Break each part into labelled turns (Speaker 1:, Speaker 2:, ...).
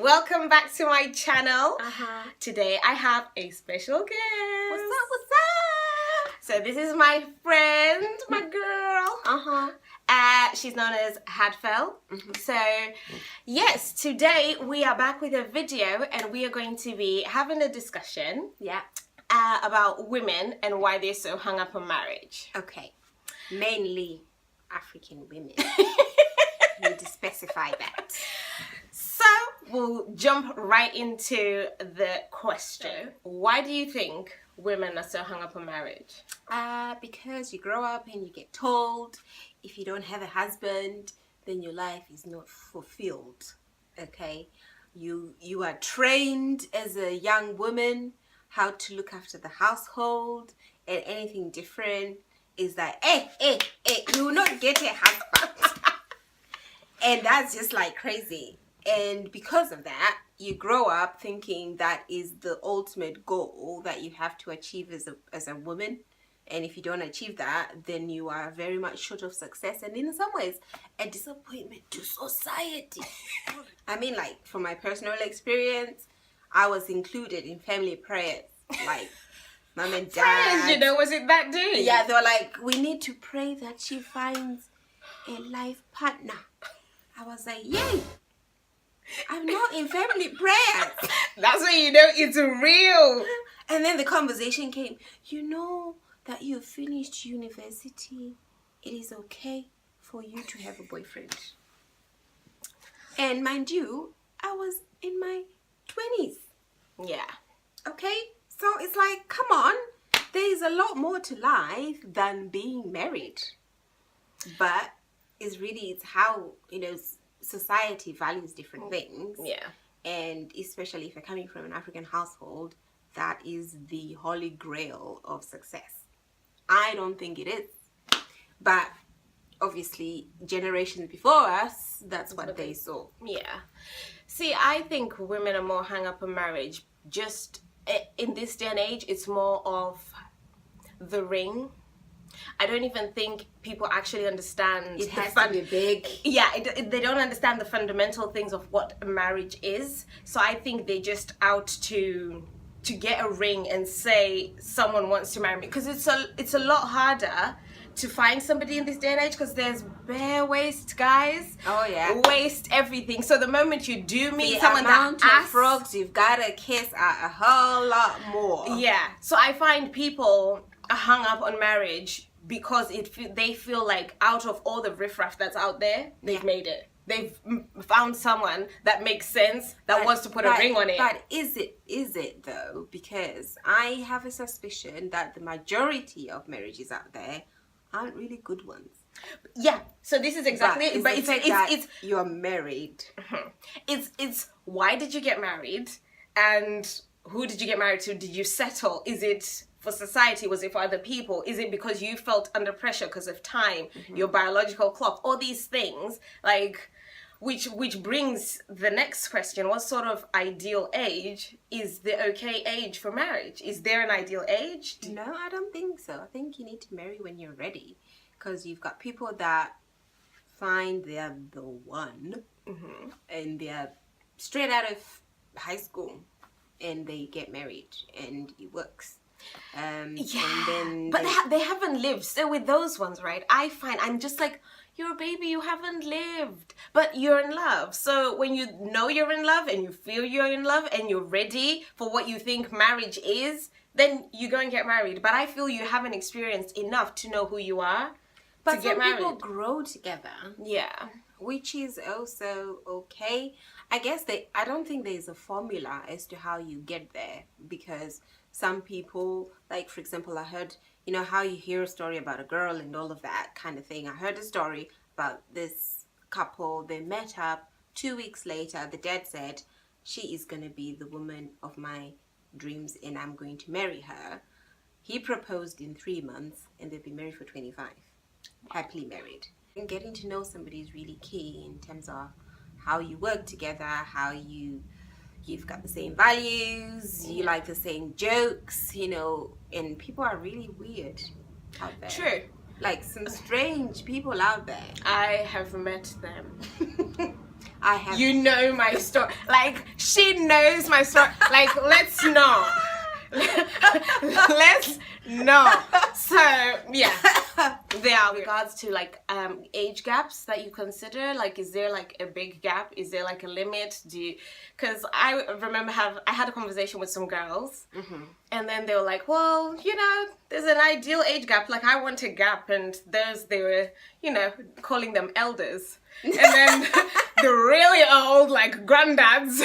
Speaker 1: welcome back to my channel.
Speaker 2: Uh-huh.
Speaker 1: Today I have a special guest.
Speaker 2: What's up? What's up?
Speaker 1: So this is my friend, my girl. She's known as Hadfel. So yes, today we are back with a video and we are going to be having a discussion about women and why they're so hung up on marriage.
Speaker 2: Okay. Mainly African women. Need to specify that.
Speaker 1: So we'll jump right into the question. Why do you think women are so hung up on marriage?
Speaker 2: Because you grow up and you get told if you don't have a husband, then your life is not fulfilled. Okay? You are trained as a young woman how to look after the household, and anything different is like, hey, you will not get a husband. And that's just like crazy. And because of that, you grow up thinking that is the ultimate goal that you have to achieve as a woman. And if you don't achieve that, then you are very much short of success. And in some ways, a disappointment to society. I mean, like, from my personal experience, I was included in family prayers. Like, mom and dad.
Speaker 1: Prayers, you know, was it that deep?
Speaker 2: Yeah, they were like, we need to pray that she finds a life partner. I was like, yay! I'm not in family prayers.
Speaker 1: That's when you know it's real.
Speaker 2: And then the conversation came, you know that you finished university. It is okay for you to have a boyfriend. And mind you, I was in my 20s.
Speaker 1: Yeah.
Speaker 2: Okay? So it's like, come on. There is a lot more to life than being married. But it's how, you know, society values different things.
Speaker 1: Yeah.
Speaker 2: And especially if you're coming from an African household, that is the holy grail of success. I don't think it is. But obviously, generations before us, that's what they saw.
Speaker 1: Yeah. See, I think women are more hung up on marriage. Just in this day and age, it's more of the ring. I don't even think people actually understand.
Speaker 2: It has to be big.
Speaker 1: Yeah, they don't understand the fundamental things of what a marriage is. So I think they're just out to get a ring and say someone wants to marry me, because it's a lot harder to find somebody in this day and age, because there's bare waste guys.
Speaker 2: Oh yeah,
Speaker 1: waste everything. So the moment you do meet
Speaker 2: the
Speaker 1: someone
Speaker 2: amount
Speaker 1: that
Speaker 2: of frogs you've got to kiss are a whole lot more.
Speaker 1: Yeah. So I find people are hung up on marriage because they feel like out of all the riffraff that's out there, they've made it. They've found someone that makes sense, that wants to put a ring on it.
Speaker 2: But is it though? Because I have a suspicion that the majority of marriages out there aren't really good ones.
Speaker 1: Yeah. So this is exactly it. But it's
Speaker 2: you're married.
Speaker 1: It's why did you get married, and who did you get married to? Did you settle? Is it for society? Was it for other people? Is it because you felt under pressure because of time, your biological clock, all these things, like, which brings the next question: what sort of ideal age is the okay age for marriage? Is there an ideal age?
Speaker 2: No, I don't think so. I think you need to marry when you're ready, because you've got people that find they're the one, and they're straight out of high school, and they get married, and it works. And then
Speaker 1: but they haven't lived. So with those ones, right, I find I'm just like, you're a baby, you haven't lived, but you're in love. So when you know you're in love and you feel you're in love and you're ready for what you think marriage is, then you go and get married. But I feel you haven't experienced enough to know who you are to get married.
Speaker 2: But some people grow together.
Speaker 1: Yeah.
Speaker 2: Which is also okay. I guess I don't think there's a formula as to how you get there, because some people, like, for example, I heard, you know, how you hear a story about a girl and all of that kind of thing. I heard a story about this couple. They met up 2 weeks later. The dad said, she is going to be the woman of my dreams and I'm going to marry her. He proposed in 3 months and they've been married for 25. Happily married. And getting to know somebody is really key in terms of how you work together, how you've got the same values, you like the same jokes, you know, and people are really weird out there.
Speaker 1: True.
Speaker 2: Like some strange people out there.
Speaker 1: I have met them.
Speaker 2: I have.
Speaker 1: You know my story. Like, she knows my story. Like, let's not. Let's not. So, yeah. There are regards to, like, age gaps that you consider. Like, is there, like, a big gap? Is there, like, a limit? Because I remember I had a conversation with some girls. Mm-hmm. And then they were like, well, you know, there's an ideal age gap. Like, I want a gap. And they were, you know, calling them elders. And then the really old, like, granddads,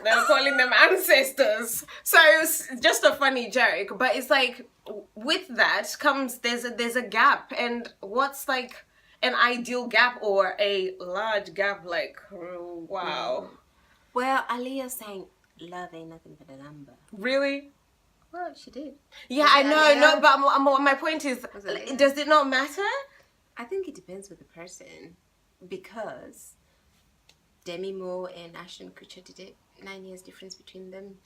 Speaker 1: they were calling them ancestors. So it was just a funny joke. But it's like, with that comes, there's a gap. And what's, like, an ideal gap or a large gap? Like, wow.
Speaker 2: Well, Aaliyah's saying, love ain't nothing but a number.
Speaker 1: Really?
Speaker 2: Well, she did.
Speaker 1: Yeah, I know, no, but my point is, does it not matter?
Speaker 2: I think it depends with the person, because Demi Moore and Ashton Kutcher did it. 9 years difference between them.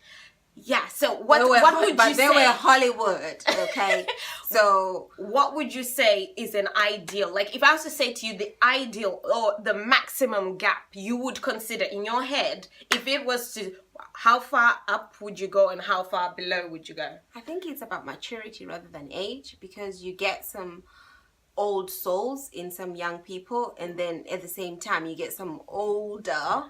Speaker 1: Yeah, so what would you say?
Speaker 2: They were Hollywood, okay? So
Speaker 1: what would you say is an ideal? Like, if I was to say to you the ideal or the maximum gap you would consider in your head, if it was to, how far up would you go and how far below would you go?
Speaker 2: I think it's about maturity rather than age, because you get some old souls in some young people, and then at the same time you get some older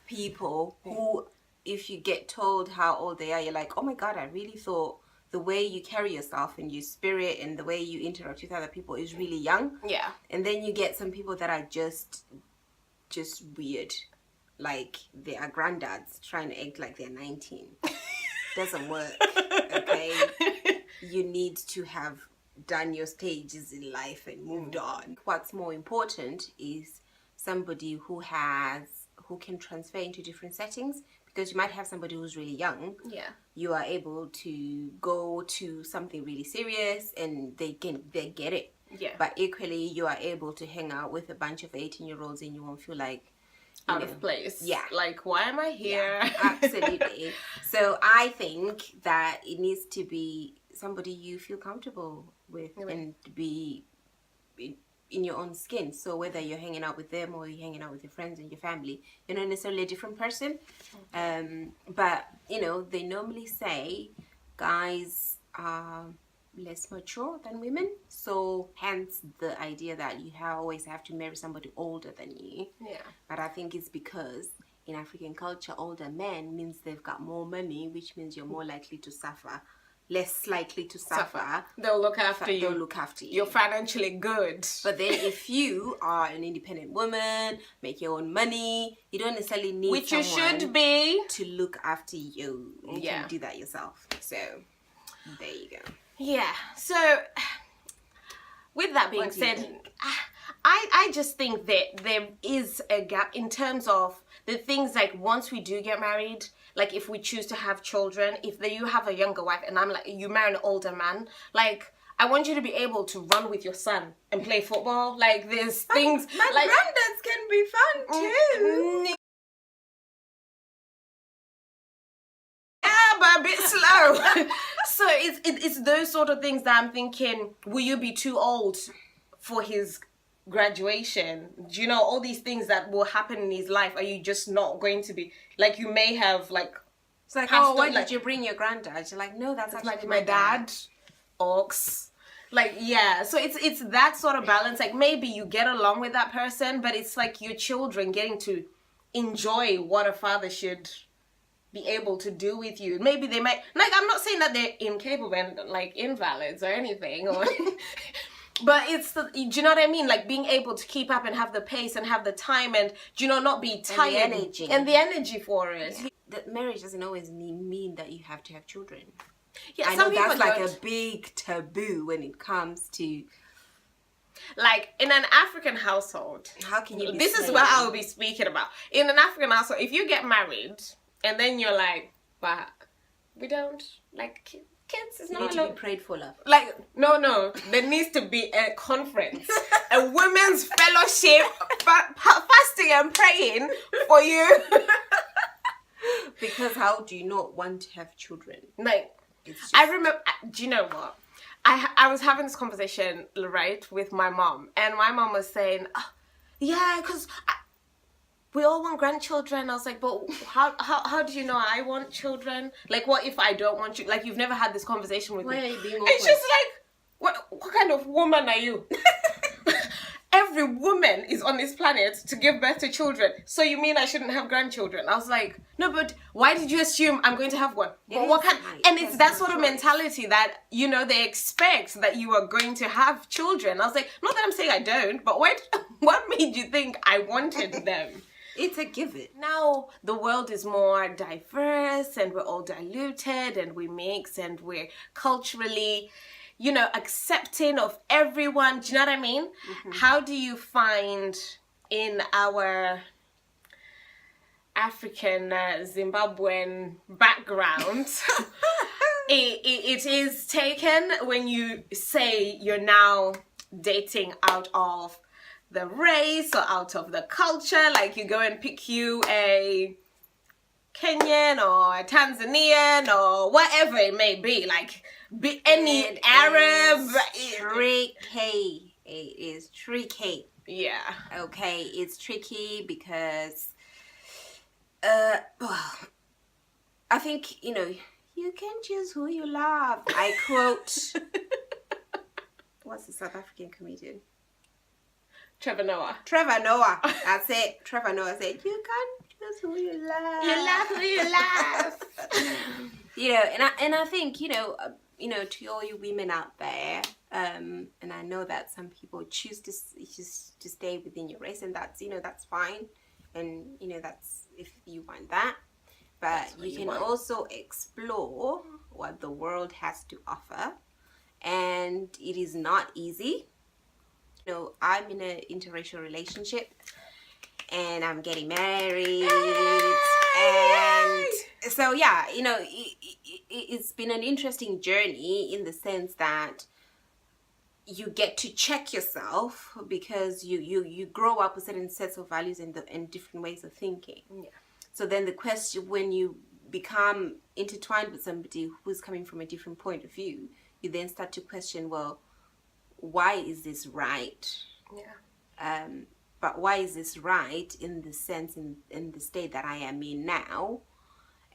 Speaker 2: people who, if you get told how old they are, you're like, oh my God, I really thought the way you carry yourself and your spirit and the way you interact with other people is really young.
Speaker 1: Yeah.
Speaker 2: And then you get some people that are just weird. Like, they are granddads trying to act like they're 19. Doesn't work, okay? You need to have done your stages in life and moved on. What's more important is somebody who can transfer into different settings, because you might have somebody who's really young.
Speaker 1: Yeah.
Speaker 2: You are able to go to something really serious and they get it.
Speaker 1: Yeah.
Speaker 2: But equally, you are able to hang out with a bunch of 18-year-olds and you won't feel like
Speaker 1: out of place.
Speaker 2: Yeah.
Speaker 1: Like, why am I here?
Speaker 2: Yeah, absolutely. So I think that it needs to be somebody you feel comfortable with and be in your own skin. So whether you're hanging out with them or you're hanging out with your friends and your family, you're not necessarily a different person. But, you know, they normally say guys are less mature than women. So hence the idea that you always have to marry somebody older than you.
Speaker 1: Yeah.
Speaker 2: But I think it's because in African culture, older men means they've got more money, which means you're more likely to suffer. Less likely to suffer.
Speaker 1: They'll look after you.
Speaker 2: They'll look after you.
Speaker 1: You're financially good.
Speaker 2: But then if you are an independent woman, make your own money, you don't necessarily need
Speaker 1: which you
Speaker 2: someone
Speaker 1: should be
Speaker 2: to look after you. You can do that yourself. So there you go.
Speaker 1: Yeah. So with that being said, I just think that there is a gap in terms of the things like once we do get married, like if we choose to have children, if you have a younger wife and I'm like, you marry an older man, like I want you to be able to run with your son and play football. Like there's things like
Speaker 2: granddads can be fun too.
Speaker 1: Yeah, but a bit slow. So it's those sort of things that I'm thinking, will you be too old for his graduation? Do you know all these things that will happen in his life? Are you just not going to be, like, you may have like,
Speaker 2: it's like, oh, why did you bring your granddad? You're like, no, that's actually
Speaker 1: like my dad. Ox. Like, yeah, so it's that sort of balance. Like maybe you get along with that person, but it's like your children getting to enjoy what a father should be able to do with you. Maybe they might, like, I'm not saying that they're incapable and like invalids or anything, or but it's do you know what I mean? Like being able to keep up and have the pace and have the time and, do you know, not be tired and the energy for it.
Speaker 2: Yeah. That marriage doesn't always mean that you have to have children.
Speaker 1: Yeah,
Speaker 2: I know that's like a big taboo when it comes to,
Speaker 1: like, in an African household.
Speaker 2: How can you?
Speaker 1: This is what I will be speaking about. In an African household, if you get married and then you're like, but we don't like kids. It's not
Speaker 2: to be prayed for, love.
Speaker 1: Like, no. There needs to be a conference, a women's fellowship, fasting and praying for you.
Speaker 2: Because how do you not want to have children?
Speaker 1: Like, I remember. Do you know what? I was having this conversation, right, with my mom, and my mom was saying, oh, yeah, because we all want grandchildren. I was like, but how do you know I want children? Like, what if I don't want you? Like, you've never had this conversation with me.
Speaker 2: Why are you being awkward?
Speaker 1: It's just like, what kind of woman are you? Every woman is on this planet to give birth to children. So you mean I shouldn't have grandchildren? I was like, no, but why did you assume I'm going to have one? But what kind? And it's that sort of mentality that, you know, they expect that you are going to have children. I was like, not that I'm saying I don't, but what made you think I wanted them?
Speaker 2: It's a given.
Speaker 1: Now the world is more diverse and we're all diluted and we mix and we're culturally, you know, accepting of everyone. Do you know what I mean? How do you find in our African Zimbabwean background it is taken when you say you're now dating out of the race or out of the culture? Like, you go and pick you a Kenyan or a Tanzanian or whatever it may be, like be any Arab.
Speaker 2: Tricky. It is tricky.
Speaker 1: Yeah.
Speaker 2: Okay, it's tricky because I think, you know, you can choose who you love. I quote what's the South African comedian?
Speaker 1: Trevor Noah.
Speaker 2: That's it. Trevor Noah said, you can choose who you love.
Speaker 1: You love who you love.
Speaker 2: You know, and I think, you know, to all you women out there, and I know that some people choose to stay within your race, and that's, you know, that's fine, and you know, that's if you want that, but you can also explore what the world has to offer, and it is not easy. You know, I'm in an interracial relationship and I'm getting married. And so, yeah, you know, it's been an interesting journey in the sense that you get to check yourself because you grow up with certain sets of values and different ways of thinking.
Speaker 1: Yeah.
Speaker 2: So then the question, when you become intertwined with somebody who's coming from a different point of view, you then start to question, well, why is this right?
Speaker 1: Yeah.
Speaker 2: But why is this right in the sense, in the state that I am in now?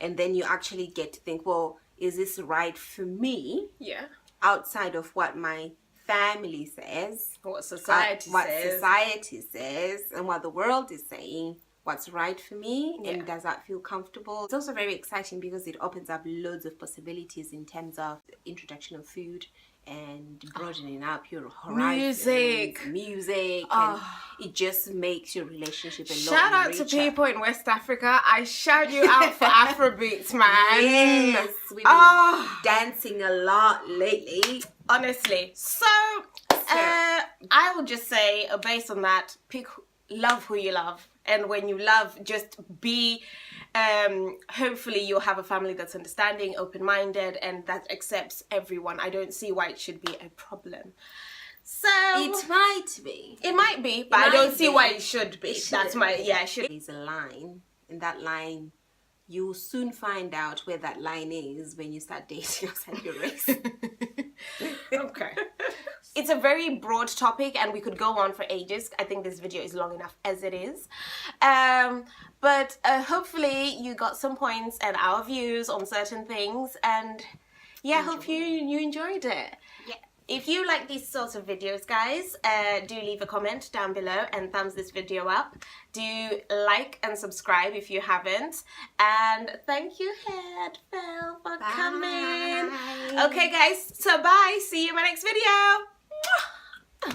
Speaker 2: And then you actually get to think, well, is this right for me?
Speaker 1: Yeah.
Speaker 2: Outside of what my family says,
Speaker 1: What society
Speaker 2: says, and what the world is saying, what's right for me,
Speaker 1: Yeah.
Speaker 2: and does that feel comfortable? It's also very exciting because it opens up loads of possibilities in terms of the introduction of food and broadening up your horizons. Music. And it just makes your relationship a lot
Speaker 1: Shout out
Speaker 2: richer.
Speaker 1: to people in West Africa. I shout you out for Afrobeats, man.
Speaker 2: Yes, we've been dancing a lot lately.
Speaker 1: Honestly. So I will just say, based on that, love who you love. And when you love, just be, hopefully you'll have a family that's understanding, open-minded, and that accepts everyone. I don't see why it should be a problem. So
Speaker 2: It might be.
Speaker 1: It might be, but I don't see why it should be. That's my, it should.
Speaker 2: There's a line, and that line, you'll soon find out where that line is when you start dating outside your race.
Speaker 1: Okay. It's a very broad topic and we could go on for ages. I think this video is long enough as it is. But hopefully you got some points and our views on certain things, and yeah, hope you enjoyed it.
Speaker 2: Yeah.
Speaker 1: If you like these sorts of videos, guys, do leave a comment down below and thumbs this video up. Do like and subscribe if you haven't. And thank you, Headfell, for coming. Okay, guys, so bye. See you in my next video.